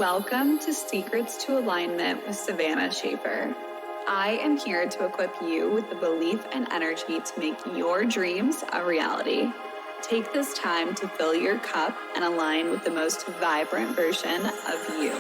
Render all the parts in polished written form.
Welcome to Secrets to Alignment with Savannah Schaefer. I am here to equip you with the belief and energy to make your dreams a reality. Take this time to fill your cup and align with the most vibrant version of you.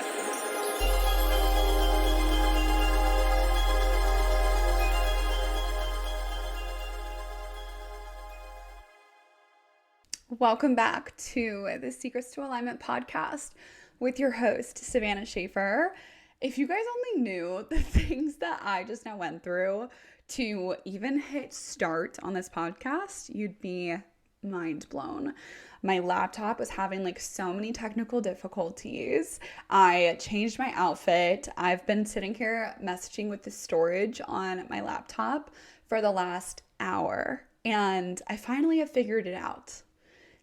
Welcome back to the Secrets to Alignment podcast with your host, Savannah Schaefer. If you guys only knew the things that I just now went through to even hit start on this podcast, you'd be mind blown. My laptop was having so many technical difficulties. I changed my outfit. I've been sitting here messaging with the storage on my laptop for the last hour, and I finally have figured it out.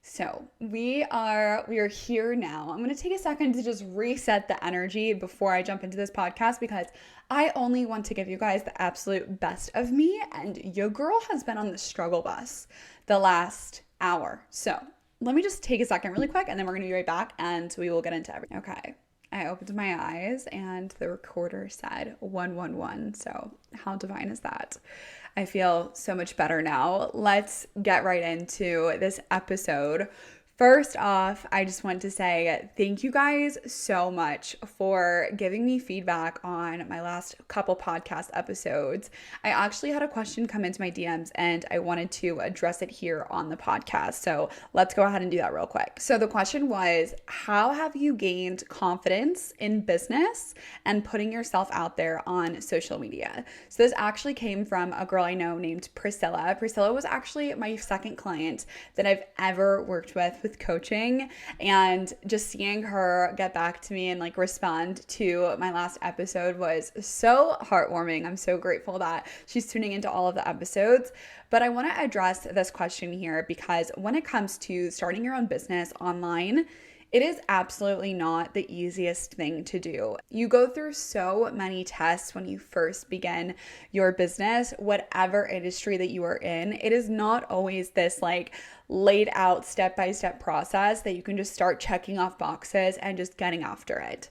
So we are here now. I'm going to take a second to just reset the energy before I jump into this podcast, because I only want to give you guys the absolute best of me, and your girl has been on the struggle bus the last hour. So let me just take a second really quick, and then we're going to be right back and we will get into everything. Okay. I opened my eyes and the recorder said 111. So how divine is that? I feel so much better now. Let's get right into this episode. First off, I just want to say thank you guys so much for giving me feedback on my last couple podcast episodes. I actually had a question come into my DMs and I wanted to address it here on the podcast. So let's go ahead and do that real quick. So the question was, how have you gained confidence in business and putting yourself out there on social media? So this actually came from a girl I know named Priscilla. Priscilla was actually my second client that I've ever worked with coaching, and just seeing her get back to me and respond to my last episode was so heartwarming. I'm so grateful that she's tuning into all of the episodes. But I want to address this question here because when it comes to starting your own business online, it is absolutely not the easiest thing to do. You go through so many tests when you first begin your business, whatever industry that you are in. It is not always this laid out step-by-step process that you can just start checking off boxes and just getting after it.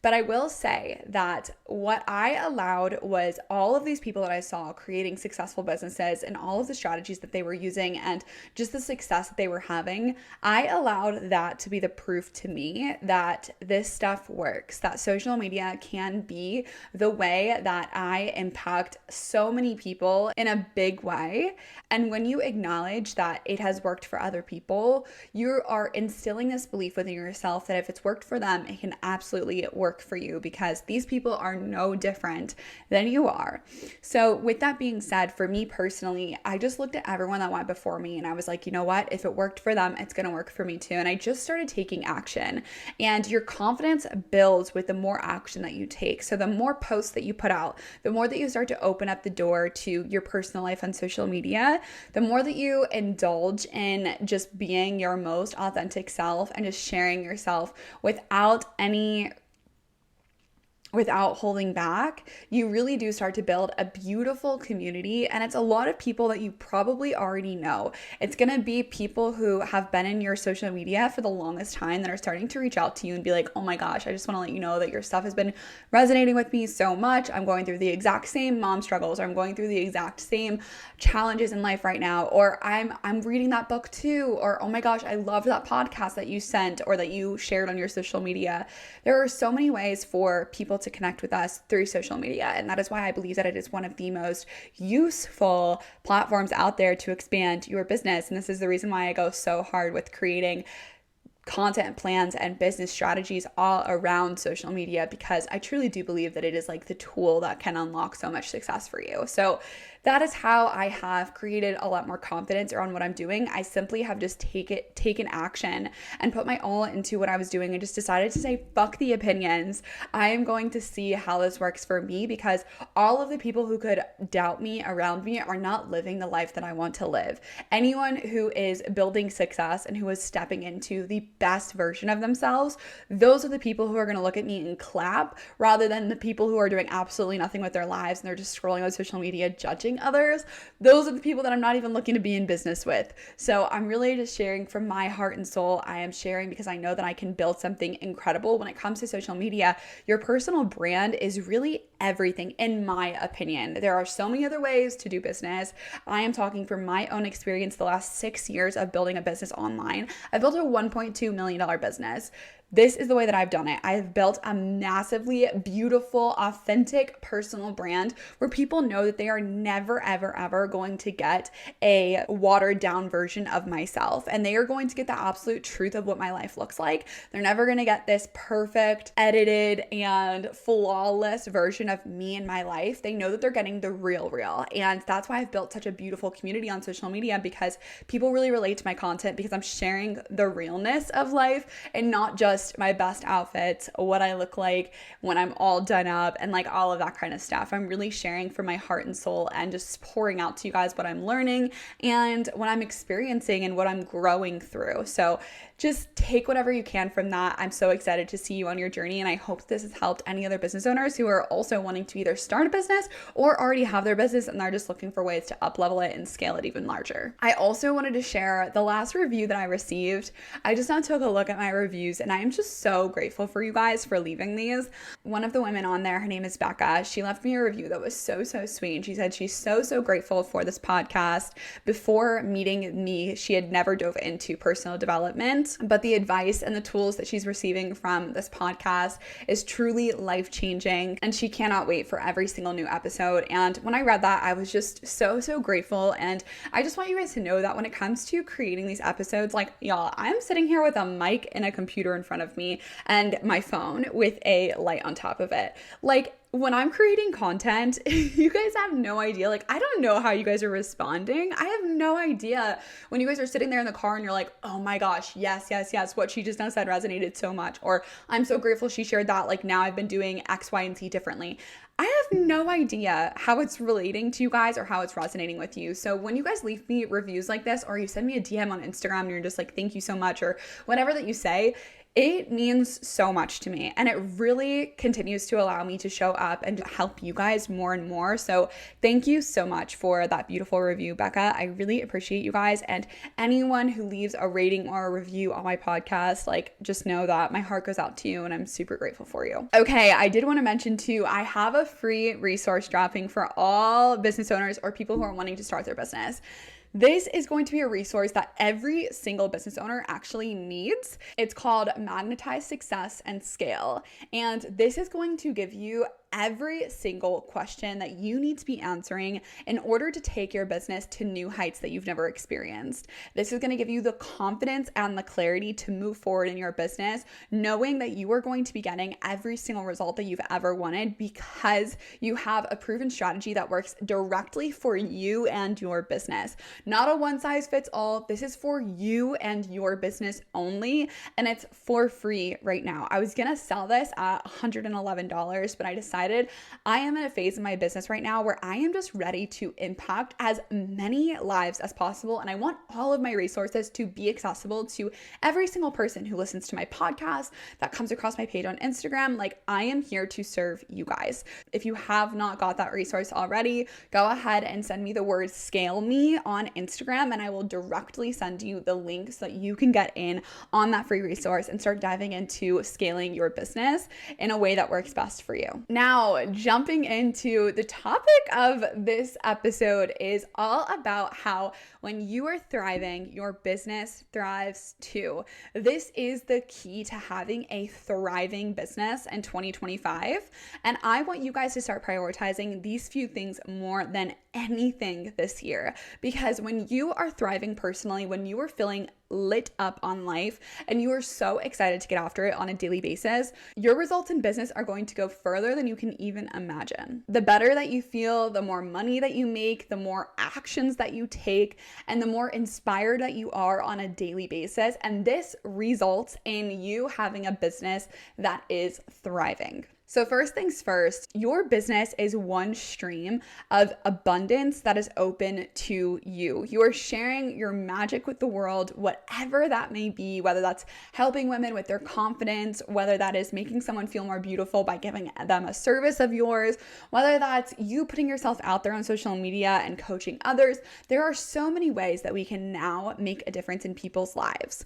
But I will say that what I allowed was all of these people that I saw creating successful businesses and all of the strategies that they were using and just the success that they were having. I allowed that to be the proof to me that this stuff works, that social media can be the way that I impact so many people in a big way. And when you acknowledge that it has worked for other people, you are instilling this belief within yourself that if it's worked for them, it can absolutely work for you, because these people are no different than you are. So with that being said, for me personally, I just looked at everyone that went before me and I was like, you know what? If it worked for them, it's going to work for me too. And I just started taking action, and your confidence builds with the more action that you take. So the more posts that you put out, the more that you start to open up the door to your personal life on social media, the more that you indulge in just being your most authentic self and just sharing yourself without holding back, you really do start to build a beautiful community. And it's a lot of people that you probably already know. It's going to be people who have been in your social media for the longest time that are starting to reach out to you and be like, oh my gosh, I just want to let you know that your stuff has been resonating with me so much. I'm going through the exact same mom struggles, or I'm going through the exact same challenges in life right now, or I'm reading that book too, or oh my gosh, I loved that podcast that you sent or that you shared on your social media. There are so many ways for people to connect with us through social media, and that is why I believe that it is one of the most useful platforms out there to expand your business. And this is the reason why I go so hard with creating content plans and business strategies all around social media, because I truly do believe that it is the tool that can unlock so much success for you. So that is how I have created a lot more confidence around what I'm doing. I simply have just taken action and put my all into what I was doing and just decided to say, fuck the opinions. I am going to see how this works for me, because all of the people who could doubt me around me are not living the life that I want to live. Anyone who is building success and who is stepping into the best version of themselves, those are the people who are going to look at me and clap, rather than the people who are doing absolutely nothing with their lives and they're just scrolling on social media judging helping others, those are the people that I'm not even looking to be in business with. So I'm really just sharing from my heart and soul. I am sharing because I know that I can build something incredible. When it comes to social media, your personal brand is really everything, in my opinion. There are so many other ways to do business. I am talking from my own experience the last 6 years of building a business online. I built a $1.2 million business. This is the way that I've done it. I've built a massively beautiful, authentic personal brand where people know that they are never, ever, ever going to get a watered down version of myself. And they are going to get the absolute truth of what my life looks like. They're never going to get this perfect, edited, and flawless version of me in my life. They know that they're getting the real. And that's why I've built such a beautiful community on social media, because people really relate to my content because I'm sharing the realness of life and not just my best outfits, what I look like when I'm all done up, and like all of that kind of stuff. I'm really sharing from my heart and soul and just pouring out to you guys what I'm learning and what I'm experiencing and what I'm growing through. So just take whatever you can from that. I'm so excited to see you on your journey, and I hope this has helped any other business owners who are also wanting to either start a business or already have their business and they're just looking for ways to up level it and scale it even larger. I also wanted to share the last review that I received. I just now took a look at my reviews, and I am just so grateful for you guys for leaving these. One of the women on there, her name is Becca. She left me a review that was so sweet. And she said she's so grateful for this podcast. Before meeting me, she had never dove into personal development, but the advice and the tools that she's receiving from this podcast is truly life-changing, and she cannot wait for every single new episode. And when I read that, I was just so grateful. And I just want you guys to know that when it comes to creating these episodes, like, y'all, I'm sitting here with a mic and a computer in front of me and my phone with a light on top of it. Like, when I'm creating content, you guys have no idea. Like, I don't know how you guys are responding. I have no idea when you guys are sitting there in the car and you're like, oh my gosh, yes. What she just now said resonated so much. Or I'm so grateful she shared that. Like, now I've been doing X, Y, and Z differently. I have no idea how it's relating to you guys or how it's resonating with you. So when you guys leave me reviews like this, or you send me a DM on Instagram and you're just like, thank you so much, or whatever that you say, it means so much to me, and it really continues to allow me to show up and help you guys more and more. So thank you so much for that beautiful review, Becca. I really appreciate you guys, and anyone who leaves a rating or a review on my podcast, like, just know that my heart goes out to you and I'm super grateful for you. Okay, I did want to mention too, I have a free resource dropping for all business owners or people who are wanting to start their business. This is going to be a resource that every single business owner actually needs. It's called Magnetize Success and Scale. And this is going to give you every single question that you need to be answering in order to take your business to new heights that you've never experienced. This is going to give you the confidence and the clarity to move forward in your business, knowing that you are going to be getting every single result that you've ever wanted because you have a proven strategy that works directly for you and your business. Not a one size fits all. This is for you and your business only, and it's for free right now. I was going to sell this at $111, but I decided I am in a phase in my business right now where I am just ready to impact as many lives as possible. And I want all of my resources to be accessible to every single person who listens to my podcast, that comes across my page on Instagram. Like, I am here to serve you guys. If you have not got that resource already, go ahead and send me the word scale me on Instagram, and I will directly send you the link so that you can get in on that free resource and start diving into scaling your business in a way that works best for you. Now, jumping into the topic of this episode is all about how when you are thriving, your business thrives too. This is the key to having a thriving business in 2025. And I want you guys to start prioritizing these few things more than anything this year, because when you are thriving personally, when you are feeling lit up on life and you are so excited to get after it on a daily basis, your results in business are going to go further than you can even imagine. The better that you feel, the more money that you make, the more actions that you take, and the more inspired that you are on a daily basis. And this results in you having a business that is thriving. So first things first, your business is one stream of abundance that is open to you. You are sharing your magic with the world, whatever that may be, whether that's helping women with their confidence, whether that is making someone feel more beautiful by giving them a service of yours, whether that's you putting yourself out there on social media and coaching others. There are so many ways that we can now make a difference in people's lives.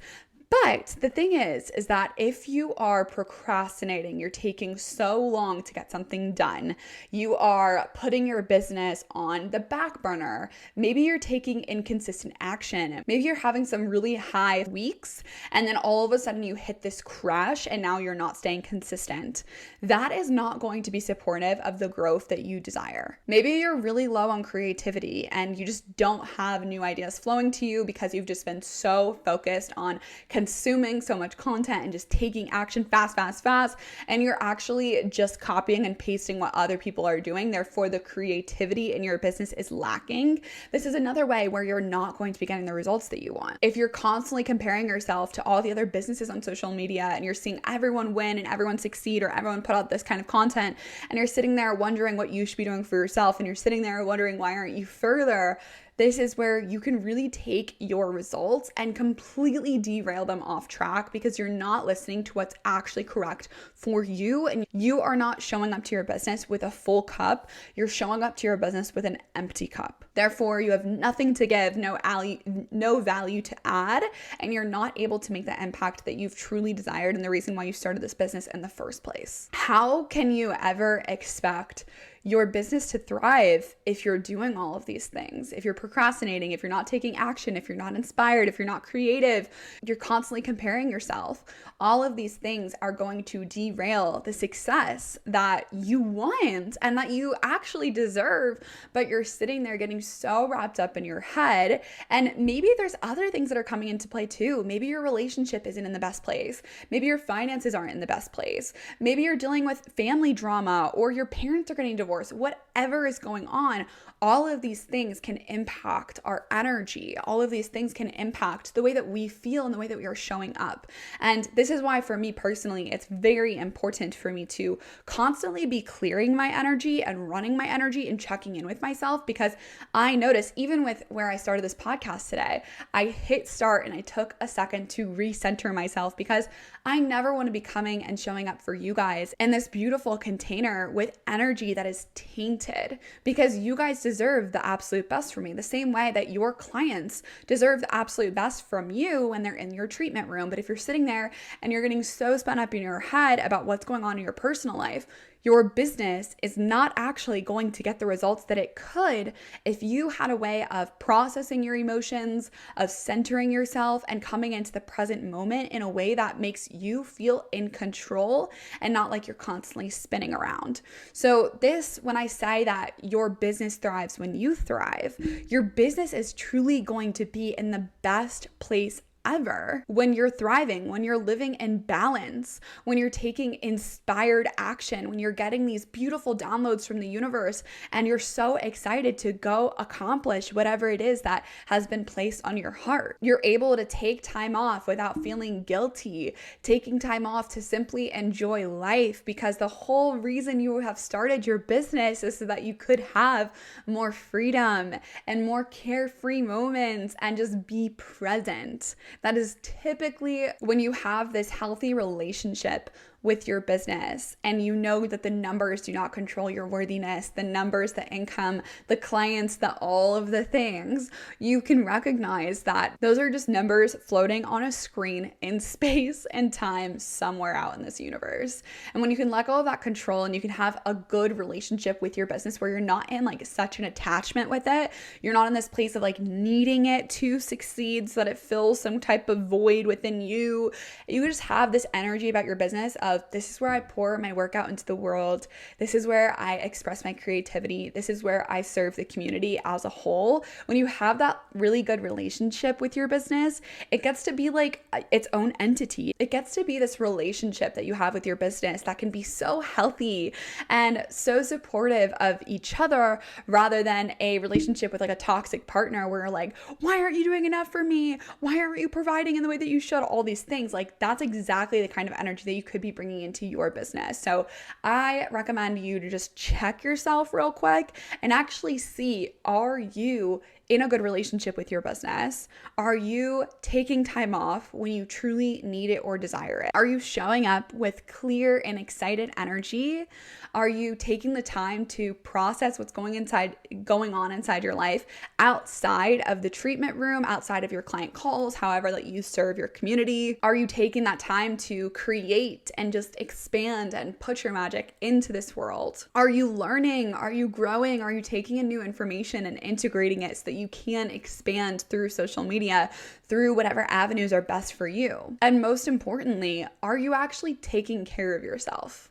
But the thing is that if you are procrastinating, you're taking so long to get something done, you are putting your business on the back burner, maybe you're taking inconsistent action, maybe you're having some really high weeks, and then all of a sudden you hit this crash and now you're not staying consistent. That is not going to be supportive of the growth that you desire. Maybe you're really low on creativity and you just don't have new ideas flowing to you because you've just been so focused on consuming so much content and just taking action fast, and you're actually just copying and pasting what other people are doing. Therefore, the creativity in your business is lacking. This is another way where you're not going to be getting the results that you want. If you're constantly comparing yourself to all the other businesses on social media and you're seeing everyone win and everyone succeed or everyone put out this kind of content, and you're sitting there wondering what you should be doing for yourself, and you're sitting there wondering why aren't you further, this is where you can really take your results and completely derail them off track because you're not listening to what's actually correct for you, and you are not showing up to your business with a full cup. You're showing up to your business with an empty cup. Therefore, you have nothing to give, no value to add, and you're not able to make the impact that you've truly desired and the reason why you started this business in the first place. How can you ever expect your business to thrive if you're doing all of these things? If you're procrastinating, if you're not taking action, if you're not inspired, if you're not creative, you're constantly comparing yourself. All of these things are going to derail the success that you want and that you actually deserve, but you're sitting there getting so wrapped up in your head. And maybe there's other things that are coming into play too. Maybe your relationship isn't in the best place. Maybe your finances aren't in the best place. Maybe you're dealing with family drama or your parents are getting divorced. Whatever is going on, all of these things can impact our energy. All of these things can impact the way that we feel and the way that we are showing up. And this is why for me personally, it's very important for me to constantly be clearing my energy and running my energy and checking in with myself, because I notice even with where I started this podcast today, I hit start and I took a second to recenter myself because I never want to be coming and showing up for you guys in this beautiful container with energy that is tainted, because you guys deserve the absolute best from me, the same way that your clients deserve the absolute best from you when they're in your treatment room. But if you're sitting there and you're getting so spun up in your head about what's going on in your personal life, your business is not actually going to get the results that it could if you had a way of processing your emotions, of centering yourself and coming into the present moment in a way that makes you feel in control and not like you're constantly spinning around. So when I say that your business thrives when you thrive, your business is truly going to be in the best place ever when you're thriving, when you're living in balance, when you're taking inspired action, when you're getting these beautiful downloads from the universe and you're so excited to go accomplish whatever it is that has been placed on your heart. You're able to take time off without feeling guilty, taking time off to simply enjoy life, because the whole reason you have started your business is so that you could have more freedom and more carefree moments and just be present. That is typically when you have this healthy relationship with your business and you know that the numbers do not control your worthiness, the numbers, the income, the clients, all of the things, you can recognize that those are just numbers floating on a screen in space and time somewhere out in this universe. And when you can let go of that control and you can have a good relationship with your business where you're not in like such an attachment with it, you're not in this place of like needing it to succeed so that it fills some type of void within you. You just have this energy about your business of, this is where I pour my work out into the world. This is where I express my creativity. This is where I serve the community as a whole. When you have that really good relationship with your business, it gets to be like its own entity. It gets to be this relationship that you have with your business that can be so healthy and so supportive of each other, rather than a relationship with like a toxic partner where you're like, why aren't you doing enough for me? Why aren't you providing in the way that you should? All these things. Like, that's exactly the kind of energy that you could be bringing into your business. So I recommend you to just check yourself real quick and actually see, are you in a good relationship with your business? Are you taking time off when you truly need it or desire it? Are you showing up with clear and excited energy? Are you taking the time to process what's going on inside your life outside of the treatment room, outside of your client calls, however that you serve your community? Are you taking that time to create and just expand and put your magic into this world? Are you learning? Are you growing? Are you taking in new information and integrating it so that you can expand through social media, through whatever avenues are best for you? And most importantly, are you actually taking care of yourself?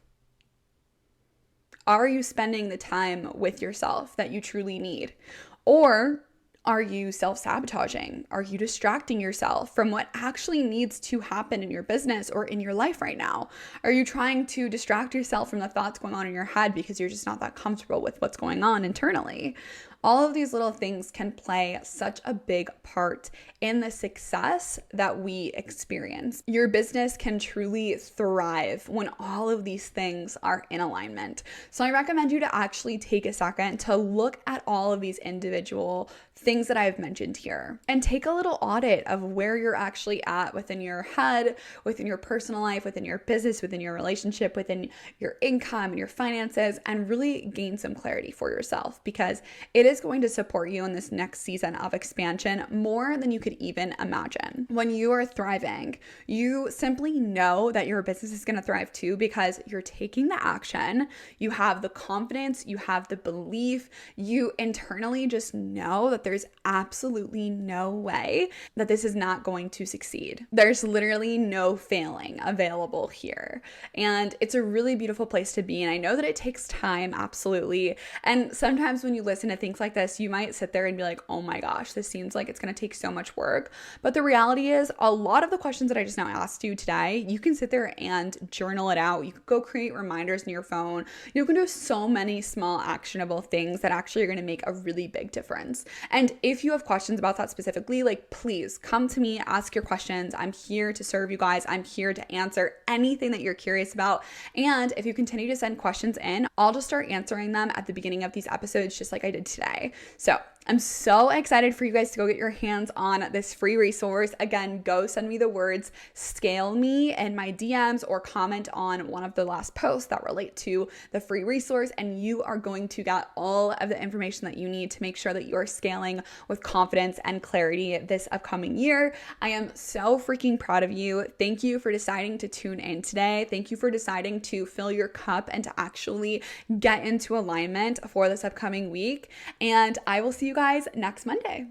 Are you spending the time with yourself that you truly need? Or are you self-sabotaging? Are you distracting yourself from what actually needs to happen in your business or in your life right now? Are you trying to distract yourself from the thoughts going on in your head because you're just not that comfortable with what's going on internally? All of these little things can play such a big part in the success that we experience. Your business can truly thrive when all of these things are in alignment. So I recommend you to actually take a second to look at all of these individual things that I've mentioned here and take a little audit of where you're actually at within your head, within your personal life, within your business, within your relationship, within your income and your finances, and really gain some clarity for yourself, because it is going to support you in this next season of expansion more than you could even imagine. When you are thriving, you simply know that your business is going to thrive too, because you're taking the action, you have the confidence, you have the belief, you internally just know that there's absolutely no way that this is not going to succeed. There's literally no failing available here. And it's a really beautiful place to be. And I know that it takes time, absolutely. And sometimes when you listen to things like this, you might sit there and be like, oh my gosh, this seems like it's going to take so much work. But the reality is, a lot of the questions that I just now asked you today, you can sit there and journal it out. You could go create reminders in your phone. You can do so many small actionable things that actually are going to make a really big difference. And if you have questions about that specifically, like, please come to me, ask your questions. I'm here to serve you guys. I'm here to answer anything that you're curious about. And if you continue to send questions in, I'll just start answering them at the beginning of these episodes, just like I did today. So I'm so excited for you guys to go get your hands on this free resource. Again, go send me the words "scale me" in my DMs or comment on one of the last posts that relate to the free resource, and you are going to get all of the information that you need to make sure that you are scaling with confidence and clarity this upcoming year. I am so freaking proud of you. Thank you for deciding to tune in today. Thank you for deciding to fill your cup and to actually get into alignment for this upcoming week. And I will see you guys next Monday.